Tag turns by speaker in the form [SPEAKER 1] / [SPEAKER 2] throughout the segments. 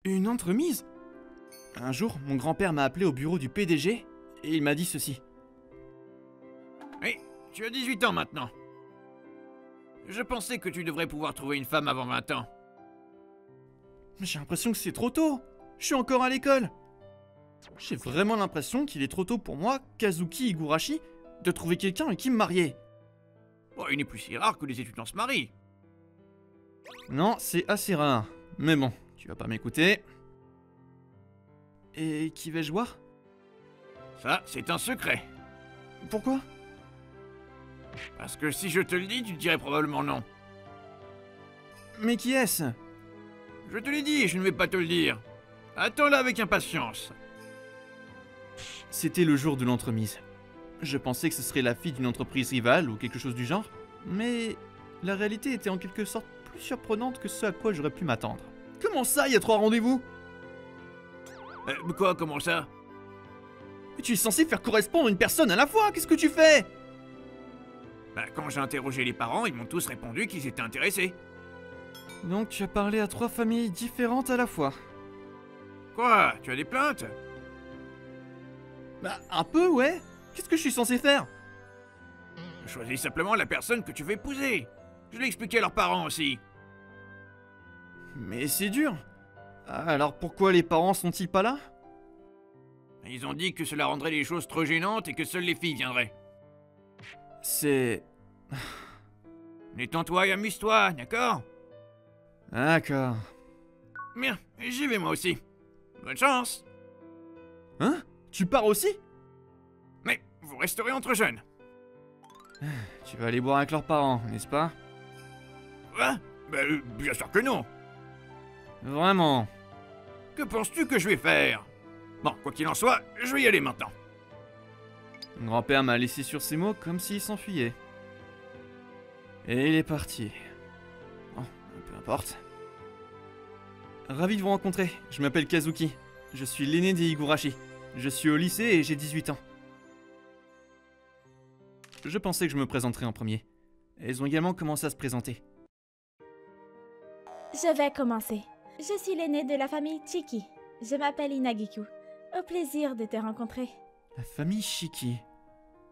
[SPEAKER 1] Une entremise? Un jour, mon grand-père m'a appelé au bureau du PDG et il m'a dit ceci.
[SPEAKER 2] Hé, tu as 18 ans maintenant. Je pensais que tu devrais pouvoir trouver une femme avant 20 ans.
[SPEAKER 1] J'ai l'impression que c'est trop tôt. Je suis encore à l'école. J'ai vraiment l'impression qu'il est trop tôt pour moi, Kazuki Higurashi, de trouver quelqu'un avec qui me marier.
[SPEAKER 2] Bon, il n'est plus si rare que les étudiants se marient.
[SPEAKER 1] Non, c'est assez rare. Mais bon, tu vas pas m'écouter. Et qui vais-je voir?
[SPEAKER 2] Ça, c'est un secret.
[SPEAKER 1] Pourquoi?
[SPEAKER 2] Parce que si je te le dis, tu dirais probablement non.
[SPEAKER 1] Mais qui est-ce?
[SPEAKER 2] Je te l'ai dit et je ne vais pas te le dire. Attends-la avec impatience.
[SPEAKER 1] C'était le jour de l'entremise. Je pensais que ce serait la fille d'une entreprise rivale ou quelque chose du genre, mais la réalité était en quelque sorte plus surprenante que ce à quoi j'aurais pu m'attendre. Comment ça, il y a 3 rendez-vous?
[SPEAKER 2] Quoi, comment ça?
[SPEAKER 1] Mais tu es censé faire correspondre une personne à la fois, qu'est-ce que tu fais?
[SPEAKER 2] Bah, quand j'ai interrogé les parents, ils m'ont tous répondu qu'ils étaient intéressés.
[SPEAKER 1] Donc tu as parlé à 3 familles différentes à la fois.
[SPEAKER 2] Quoi? Tu as des plaintes?
[SPEAKER 1] Bah, un peu, ouais. Qu'est-ce que je suis censé faire?
[SPEAKER 2] Choisis simplement la personne que tu veux épouser. Je l'ai expliqué à leurs parents aussi.
[SPEAKER 1] Mais c'est dur. Alors pourquoi les parents sont-ils pas là?
[SPEAKER 2] Ils ont dit que cela rendrait les choses trop gênantes et que seules les filles viendraient.
[SPEAKER 1] C'est...
[SPEAKER 2] Détends-toi et amuse-toi, d'accord?
[SPEAKER 1] D'accord.
[SPEAKER 2] Bien, j'y vais moi aussi. Bonne chance.
[SPEAKER 1] Hein? Tu pars aussi?
[SPEAKER 2] Mais vous resterez entre jeunes.
[SPEAKER 1] Tu vas aller boire avec leurs parents, n'est-ce pas?
[SPEAKER 2] Hein? Bien sûr que non.
[SPEAKER 1] Vraiment?
[SPEAKER 2] Que penses-tu que je vais faire? Bon, quoi qu'il en soit, je vais y aller maintenant.
[SPEAKER 1] Mon grand-père m'a laissé sur ces mots comme s'il s'enfuyait. Et il est parti. Bon, peu importe. Ravi de vous rencontrer, je m'appelle Kazuki. Je suis l'aîné des Higurashi. Je suis au lycée et j'ai 18 ans. Je pensais que je me présenterais en premier. Elles ont également commencé à se présenter.
[SPEAKER 3] Je vais commencer. Je suis l'aînée de la famille Chiki. Je m'appelle Inagiku. Au plaisir de te rencontrer.
[SPEAKER 1] La famille Shiki.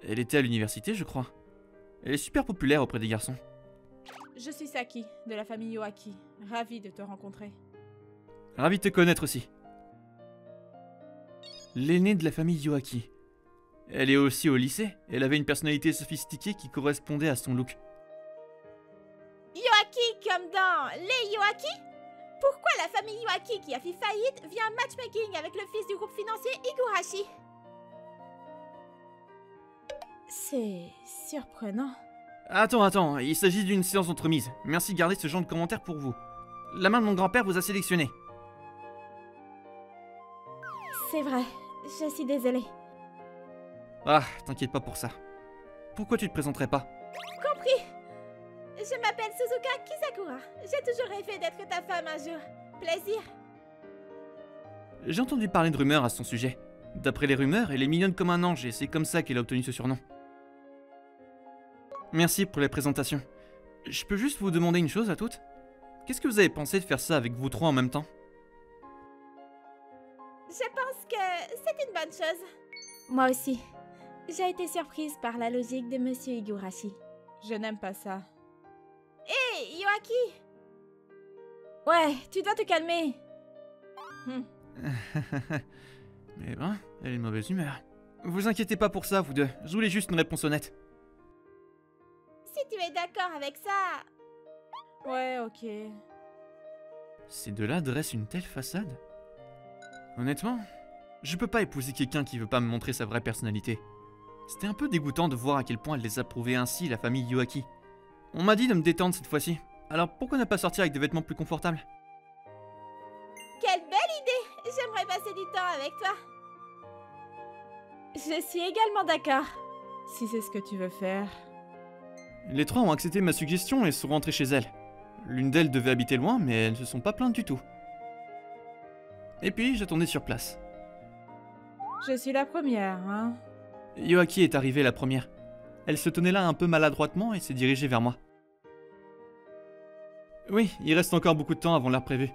[SPEAKER 1] Elle était à l'université, je crois. Elle est super populaire auprès des garçons.
[SPEAKER 4] Je suis Saki, de la famille Yoaki. Ravie de te rencontrer.
[SPEAKER 1] Ravi de te connaître aussi. L'aînée de la famille Yoaki. Elle est aussi au lycée. Elle avait une personnalité sophistiquée qui correspondait à son look.
[SPEAKER 3] Yoaki comme dans les Yoaki? Pourquoi la famille Yoaki qui a fait faillite vient en matchmaking avec le fils du groupe financier Higurashi? C'est surprenant.
[SPEAKER 1] Attends, il s'agit d'une séance d'entremise. Merci de garder ce genre de commentaires pour vous. La main de mon grand-père vous a sélectionné.
[SPEAKER 3] C'est vrai, je suis désolée.
[SPEAKER 1] Ah, t'inquiète pas pour ça. Pourquoi tu te présenterais pas?
[SPEAKER 3] Compris. Je m'appelle Suzuka Kisakura. J'ai toujours rêvé d'être ta femme un jour. Plaisir.
[SPEAKER 1] J'ai entendu parler de rumeurs à son sujet. D'après les rumeurs, elle est mignonne comme un ange et c'est comme ça qu'elle a obtenu ce surnom. Merci pour les présentations. Je peux juste vous demander une chose à toutes? Qu'est-ce que vous avez pensé de faire ça avec vous 3 en même temps?
[SPEAKER 3] Je pense que c'est une bonne chose. Moi aussi. J'ai été surprise par la logique de Monsieur Higurashi.
[SPEAKER 4] Je n'aime pas ça.
[SPEAKER 3] Hé, Yoaki! Ouais, tu dois te calmer.
[SPEAKER 1] Mais ben, elle est de mauvaise humeur. Vous inquiétez pas pour ça, vous deux. Je voulais juste une réponse honnête.
[SPEAKER 3] Si tu es d'accord avec ça...
[SPEAKER 4] Ouais, ok.
[SPEAKER 1] Ces deux-là dressent une telle façade? Honnêtement, je peux pas épouser quelqu'un qui veut pas me montrer sa vraie personnalité. C'était un peu dégoûtant de voir à quel point elle les approuvait ainsi, la famille Yoaki. On m'a dit de me détendre cette fois-ci. Alors pourquoi ne pas sortir avec des vêtements plus confortables?
[SPEAKER 3] Quelle belle idée! J'aimerais passer du temps avec toi.
[SPEAKER 4] Je suis également d'accord. Si c'est ce que tu veux faire.
[SPEAKER 1] Les 3 ont accepté ma suggestion et sont rentrés chez elles. L'une d'elles devait habiter loin, mais elles ne se sont pas plaintes du tout. Et puis j'attendais sur place.
[SPEAKER 4] Je suis la première, hein.
[SPEAKER 1] Yoaki est arrivée la première. Elle se tenait là un peu maladroitement et s'est dirigée vers moi. Oui, il reste encore beaucoup de temps avant l'heure prévue.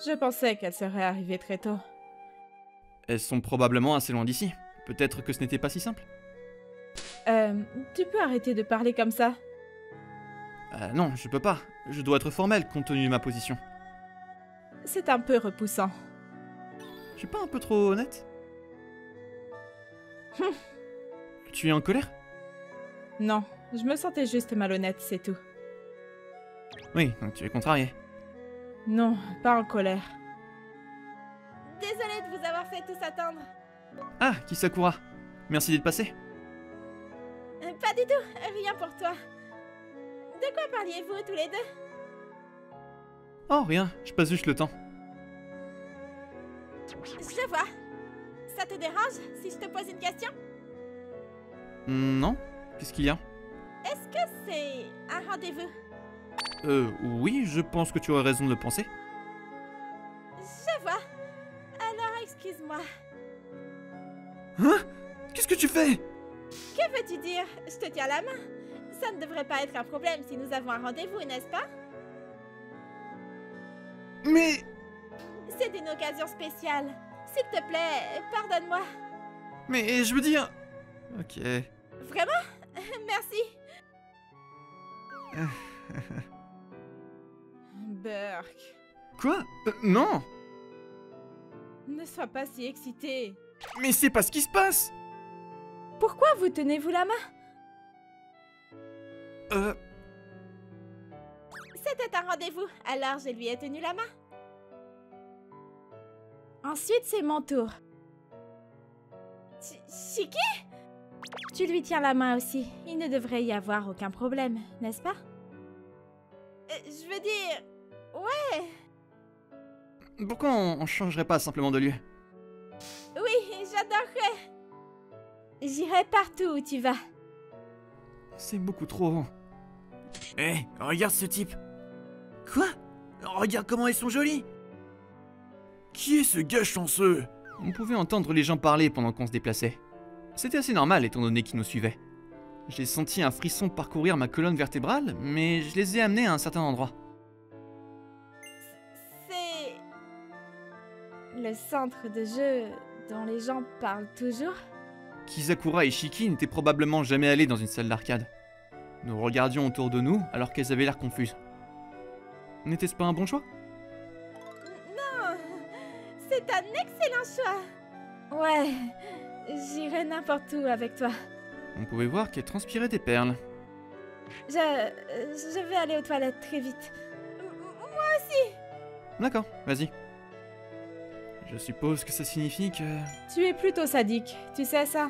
[SPEAKER 4] Je pensais qu'elle serait arrivée très tôt.
[SPEAKER 1] Elles sont probablement assez loin d'ici. Peut-être que ce n'était pas si simple.
[SPEAKER 4] Tu peux arrêter de parler comme ça?
[SPEAKER 1] Non, je peux pas. Je dois être formel compte tenu de ma position.
[SPEAKER 4] C'est un peu repoussant.
[SPEAKER 1] Je suis pas un peu trop honnête? Tu es en colère?
[SPEAKER 4] Non, je me sentais juste malhonnête, c'est tout.
[SPEAKER 1] Oui, donc tu es contrarié.
[SPEAKER 4] Non, pas en colère.
[SPEAKER 3] Désolée de vous avoir fait tous attendre.
[SPEAKER 1] Ah, Kisakura. Merci d'être passé.
[SPEAKER 3] Pas du tout, rien pour toi. De quoi parliez-vous tous les deux?
[SPEAKER 1] Oh, rien, je passe juste le temps.
[SPEAKER 3] Je vois. Ça te dérange si je te pose une question?
[SPEAKER 1] Non? Qu'est-ce qu'il y a?
[SPEAKER 3] Est-ce que c'est un rendez-vous?
[SPEAKER 1] Oui, je pense que tu aurais raison de le penser.
[SPEAKER 3] Je vois. Alors excuse-moi.
[SPEAKER 1] Hein? Qu'est-ce que tu fais?
[SPEAKER 3] Que veux-tu dire? Je te tiens la main. Ça ne devrait pas être un problème si nous avons un rendez-vous, n'est-ce pas?
[SPEAKER 1] Mais...
[SPEAKER 3] C'est une occasion spéciale. S'il te plaît, pardonne-moi.
[SPEAKER 1] Mais je veux dire... Ok...
[SPEAKER 3] Vraiment? Merci.
[SPEAKER 4] Burke,
[SPEAKER 1] Quoi? Non!
[SPEAKER 4] ne sois pas si excité.
[SPEAKER 1] Mais c'est pas ce qui se passe!
[SPEAKER 4] Pourquoi vous tenez-vous la main?
[SPEAKER 3] C'était un rendez-vous, alors je lui ai tenu la main.
[SPEAKER 4] Ensuite, c'est mon tour.
[SPEAKER 3] Shiki?
[SPEAKER 4] Tu lui tiens la main aussi. Il ne devrait y avoir aucun problème, n'est-ce pas?
[SPEAKER 3] Je veux dire... Ouais.
[SPEAKER 1] Pourquoi on changerait pas simplement de lieu?
[SPEAKER 3] Oui, j'adorerais.
[SPEAKER 4] J'irai partout où tu vas.
[SPEAKER 1] C'est beaucoup trop...
[SPEAKER 2] Hé, regarde ce type. Quoi? Regarde comment ils sont jolis. Qui est ce gars chanceux?
[SPEAKER 1] On pouvait entendre les gens parler pendant qu'on se déplaçait. C'était assez normal étant donné qu'ils nous suivaient. J'ai senti un frisson parcourir ma colonne vertébrale, mais je les ai amenés à un certain endroit.
[SPEAKER 3] C'est...
[SPEAKER 4] Le centre de jeu dont les gens parlent toujours.
[SPEAKER 1] Kisakura et Shiki n'étaient probablement jamais allés dans une salle d'arcade. Nous regardions autour de nous alors qu'elles avaient l'air confuses. N'était-ce pas un bon choix?
[SPEAKER 3] Non, c'est un excellent choix.
[SPEAKER 4] Ouais, j'irai n'importe où avec toi.
[SPEAKER 1] On pouvait voir qu'elle transpirait des perles.
[SPEAKER 4] Je vais aller aux toilettes très vite.
[SPEAKER 3] Moi aussi.
[SPEAKER 1] D'accord, vas-y. Je suppose que ça signifie que...
[SPEAKER 4] Tu es plutôt sadique, tu sais ça?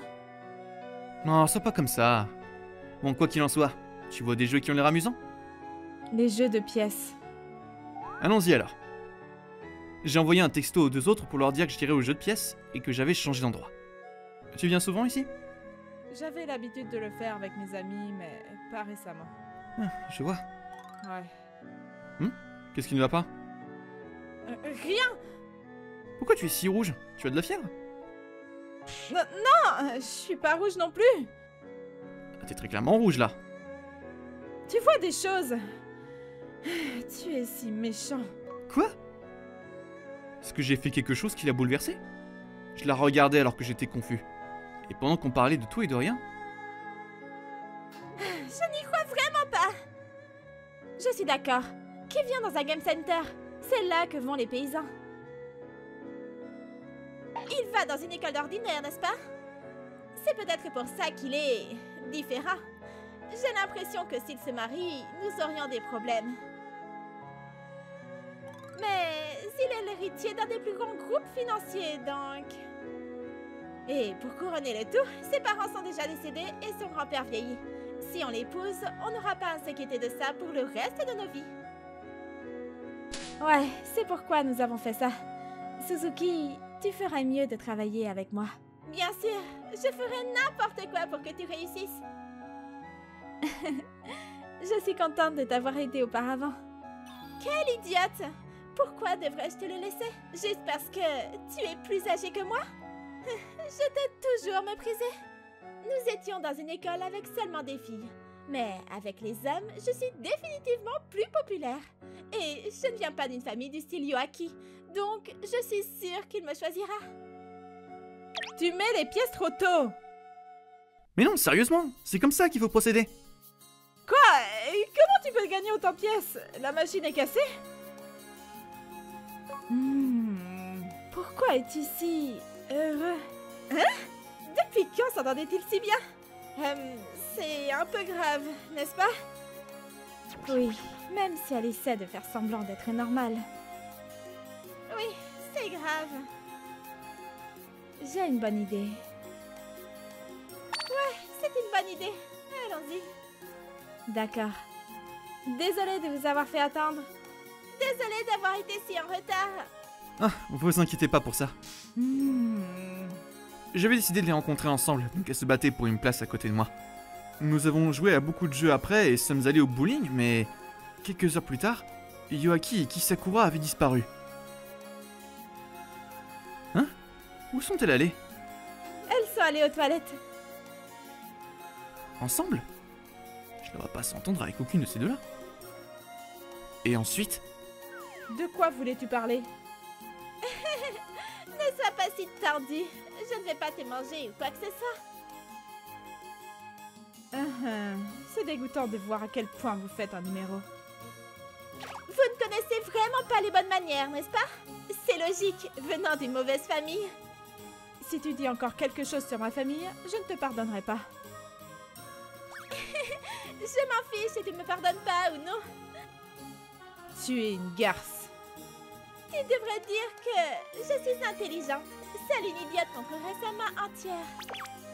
[SPEAKER 1] Non, sois pas comme ça. Bon, quoi qu'il en soit, tu vois des jeux qui ont l'air amusants?
[SPEAKER 4] Les jeux de pièces.
[SPEAKER 1] Allons-y alors. J'ai envoyé un texto aux deux autres pour leur dire que j'irais au jeu de pièces et que j'avais changé d'endroit. Tu viens souvent ici?
[SPEAKER 4] J'avais l'habitude de le faire avec mes amis, mais pas récemment.
[SPEAKER 1] Ah, je vois.
[SPEAKER 4] Ouais.
[SPEAKER 1] Qu'est-ce qui ne va pas?
[SPEAKER 3] Rien.
[SPEAKER 1] Pourquoi tu es si rouge? Tu as de la fièvre?
[SPEAKER 4] Non, je suis pas rouge non plus.
[SPEAKER 1] Ah, t'es très clairement rouge là.
[SPEAKER 4] Tu vois des choses. Tu es si méchant.
[SPEAKER 1] Quoi? Est-ce que j'ai fait quelque chose qui l'a bouleversée? Je la regardais alors que j'étais confus. Et pendant qu'on parlait de tout et de rien...
[SPEAKER 3] Je n'y crois vraiment pas. Je suis d'accord. Qui vient dans un game center? C'est là que vont les paysans. Il va dans une école d'ordinaire, n'est-ce pas? C'est peut-être pour ça qu'il est... différent. J'ai l'impression que s'il se marie, nous aurions des problèmes. Mais s'il est l'héritier d'un des plus grands groupes financiers, donc... Et pour couronner le tout, ses parents sont déjà décédés et son grand-père vieillit. Si on l'épouse, on n'aura pas à s'inquiéter de ça pour le reste de nos vies.
[SPEAKER 4] Ouais, c'est pourquoi nous avons fait ça. Suzuki, tu ferais mieux de travailler avec moi.
[SPEAKER 3] Bien sûr, je ferai n'importe quoi pour que tu réussisses.
[SPEAKER 4] Je suis contente de t'avoir aidé auparavant.
[SPEAKER 3] Quelle idiote! Pourquoi devrais-je te le laisser? Juste parce que tu es plus âgé que moi? Je t'ai toujours méprisé. Nous étions dans une école avec seulement des filles. Mais avec les hommes, je suis définitivement plus populaire. Et je ne viens pas d'une famille du style Yoaki, donc je suis sûre qu'il me choisira.
[SPEAKER 4] Tu mets les pièces trop tôt.
[SPEAKER 1] Mais non, sérieusement, c'est comme ça qu'il faut procéder.
[SPEAKER 4] Quoi? Comment tu peux gagner autant de pièces? La machine est cassée? Pourquoi es-tu si heureux?
[SPEAKER 3] Hein? Depuis quand s'entendait-il si bien? C'est un peu grave, n'est-ce pas?
[SPEAKER 4] Oui, même si elle essaie de faire semblant d'être normale.
[SPEAKER 3] Oui, c'est grave.
[SPEAKER 4] J'ai une bonne idée.
[SPEAKER 3] C'est une bonne idée. Allons-y.
[SPEAKER 4] D'accord. Désolée de vous avoir fait attendre.
[SPEAKER 3] Désolée d'avoir été si en retard.
[SPEAKER 1] Ah, vous inquiétez pas pour ça. J'avais décidé de les rencontrer ensemble, donc elles se battaient pour une place à côté de moi. Nous avons joué à beaucoup de jeux après et sommes allés au bowling, mais quelques heures plus tard, Yoaki et Kisakura avaient disparu. Hein? Où sont-elles allées?
[SPEAKER 4] Elles sont allées aux toilettes.
[SPEAKER 1] Ensemble? Je ne devrais pas s'entendre avec aucune de ces deux-là. Et ensuite,
[SPEAKER 4] De quoi voulais-tu parler?
[SPEAKER 3] Ne sois pas si tendu. Je ne vais pas te manger ou quoi que ce soit.
[SPEAKER 4] C'est dégoûtant de voir à quel point vous faites un numéro.
[SPEAKER 3] Vous ne connaissez vraiment pas les bonnes manières, n'est-ce pas? C'est logique, venant d'une mauvaise famille.
[SPEAKER 4] Si tu dis encore quelque chose sur ma famille, je ne te pardonnerai pas.
[SPEAKER 3] Je m'en fiche si tu ne me pardonnes pas ou non.
[SPEAKER 4] Tu es une garce.
[SPEAKER 3] Tu devrais dire que je suis intelligente. Seule une idiote comprendrait sa main entière.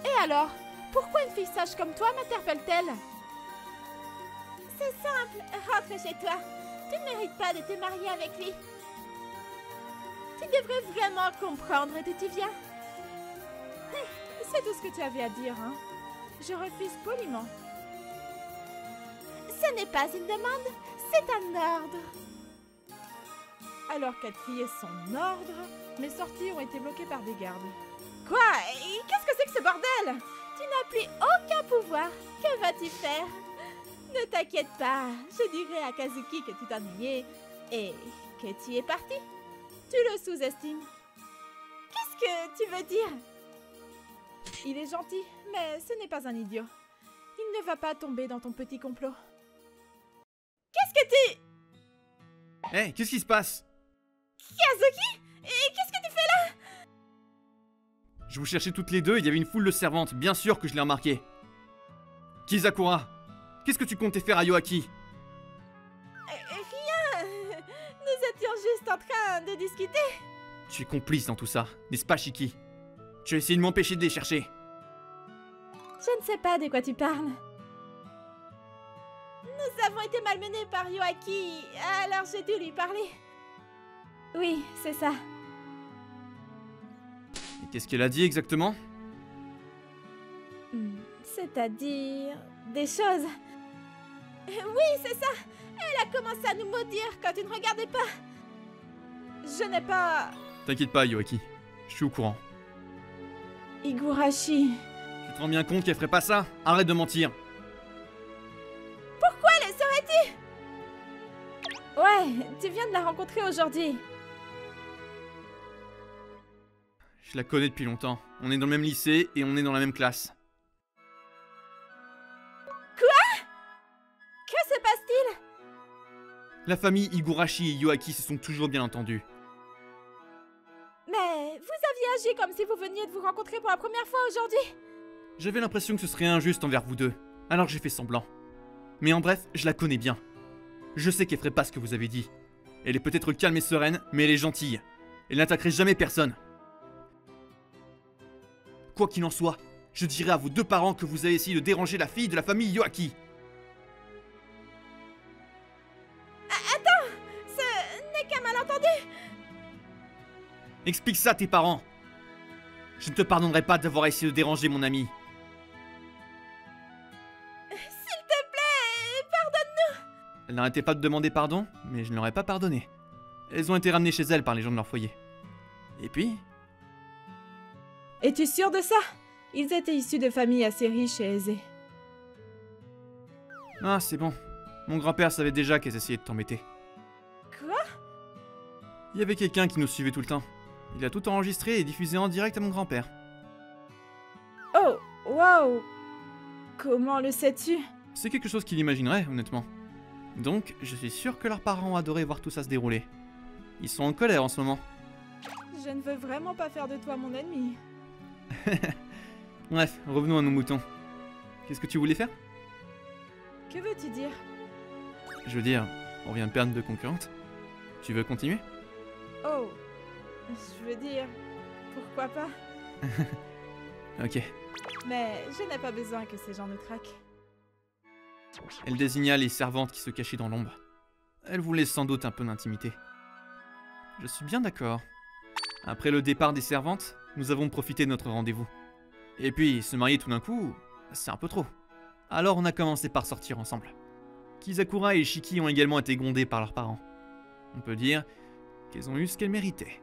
[SPEAKER 4] Et alors? Pourquoi une fille sage comme toi m'interpelle-t-elle?
[SPEAKER 3] C'est simple, rentre chez toi. Tu ne mérites pas de te marier avec lui. Tu devrais vraiment comprendre d'où tu viens.
[SPEAKER 4] C'est tout ce que tu avais à dire, hein? Je refuse poliment.
[SPEAKER 3] Ce n'est pas une demande, c'est un ordre.
[SPEAKER 4] Alors qu'elle criait son ordre, mes sorties ont été bloquées par des gardes.
[SPEAKER 3] Quoi? Qu'est-ce que c'est que ce bordel? Tu n'as plus aucun pouvoir. Que vas-tu faire? Ne t'inquiète pas, je dirai à Kazuki que tu t'ennuyais et que tu es parti.
[SPEAKER 4] Tu le sous-estimes.
[SPEAKER 3] Qu'est-ce que tu veux dire?
[SPEAKER 4] Il est gentil, mais ce n'est pas un idiot. Il ne va pas tomber dans ton petit complot.
[SPEAKER 3] Qu'est-ce que tu...
[SPEAKER 1] Hé, qu'est-ce qui se passe?
[SPEAKER 3] Kazuki? Et qu'est-ce que tu fais là?
[SPEAKER 1] Je vous cherchais toutes les deux, il y avait une foule de servantes, bien sûr que je l'ai remarqué. Kisakura, qu'est-ce que tu comptais faire à Yoaki?
[SPEAKER 3] Rien. Nous étions juste en train de discuter.
[SPEAKER 1] Tu es complice dans tout ça, n'est-ce pas, Shiki? Tu as essayé de m'empêcher de les chercher.
[SPEAKER 4] Je ne sais pas de quoi tu parles.
[SPEAKER 3] Nous avons été malmenés par Yoaki, alors j'ai dû lui parler.
[SPEAKER 4] Oui, c'est ça.
[SPEAKER 1] Et qu'est-ce qu'elle a dit exactement?
[SPEAKER 4] C'est-à-dire... des choses.
[SPEAKER 3] Oui, c'est ça. Elle a commencé à nous maudire quand tu ne regardais pas.
[SPEAKER 4] Je n'ai pas...
[SPEAKER 1] T'inquiète pas, Yoaki, je suis au courant.
[SPEAKER 4] Higurashi...
[SPEAKER 1] Tu te rends bien compte qu'elle ferait pas ça? Arrête de mentir.
[SPEAKER 3] Pourquoi le saurais-tu?
[SPEAKER 4] Ouais, tu viens de la rencontrer aujourd'hui.
[SPEAKER 1] Je la connais depuis longtemps. On est dans le même lycée et on est dans la même classe.
[SPEAKER 3] Que se passe-t-il?
[SPEAKER 1] La famille Higurashi et Yoaki se sont toujours bien entendus.
[SPEAKER 3] Mais vous aviez agi comme si vous veniez de vous rencontrer pour la première fois aujourd'hui.
[SPEAKER 1] J'avais l'impression que ce serait injuste envers vous deux, alors j'ai fait semblant. Mais en bref, je la connais bien. Je sais qu'elle ferait pas ce que vous avez dit. Elle est peut-être calme et sereine, mais elle est gentille. Elle n'attaquerait jamais personne. Quoi qu'il en soit, je dirai à vos deux parents que vous avez essayé de déranger la fille de la famille Yoaki.
[SPEAKER 3] Attends, ce n'est qu'un malentendu.
[SPEAKER 1] Explique ça à tes parents. Je ne te pardonnerai pas d'avoir essayé de déranger mon ami.
[SPEAKER 3] S'il te plaît, pardonne-nous.
[SPEAKER 1] Elle n'arrêtait pas de demander pardon, mais je ne leur ai pas pardonné. Elles ont été ramenées chez elles par les gens de leur foyer. Et puis...
[SPEAKER 4] Es-tu sûr de ça? Ils étaient issus de familles assez riches et aisées.
[SPEAKER 1] Ah, c'est bon. Mon grand-père savait déjà qu'elles essayaient de t'embêter. Il y avait quelqu'un qui nous suivait tout le temps. Il a tout enregistré et diffusé en direct à mon grand-père.
[SPEAKER 4] Oh, waouh! Comment le sais-tu?
[SPEAKER 1] C'est quelque chose qu'il imaginerait, honnêtement. Donc, je suis sûr que leurs parents ont adoré voir tout ça se dérouler. Ils sont en colère en ce moment.
[SPEAKER 4] Je ne veux vraiment pas faire de toi mon ennemi.
[SPEAKER 1] Bref, revenons à nos moutons. Qu'est-ce que tu voulais faire?
[SPEAKER 4] Que veux-tu dire?
[SPEAKER 1] Je veux dire, on vient de perdre 2 concurrentes. Tu veux continuer?
[SPEAKER 4] Oh, je veux dire, pourquoi pas?
[SPEAKER 1] Ok.
[SPEAKER 4] Mais je n'ai pas besoin que ces gens nous traquent.
[SPEAKER 1] Elle désigna les servantes qui se cachaient dans l'ombre. Elle voulait sans doute un peu d'intimité. Je suis bien d'accord. Après le départ des servantes, nous avons profité de notre rendez-vous. Et puis, se marier tout d'un coup, c'est un peu trop. Alors on a commencé par sortir ensemble. Kizakura et Shiki ont également été grondées par leurs parents. On peut dire qu'elles ont eu ce qu'elles méritaient.